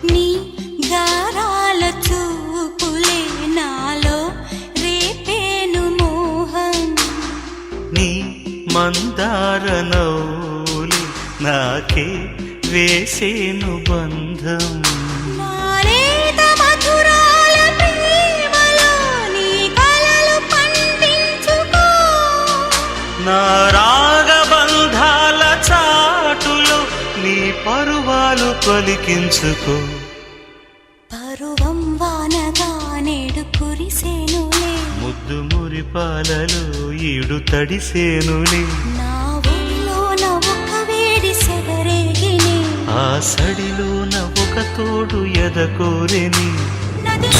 నీ గారాల చూపులే నాలో రేపేను మోహం నీ మందార నవ్వులే నాకే వేసేను బంధం నాలేత మధురాల ప్రేమలో నీ కలలు పండించుకో నా రాగబంధాల చాటులో నీ పరువాలు పలికించుకో పరువం వానగా నేడు కురిసేనులే ముద్దు మురిపాలలో ఈడు తడిసేనులే నా ఊళ్ళోన ఒక వేడి సెగరేగిని ఆ సడిలోన ఒక తోడు ఎదకోరెని నది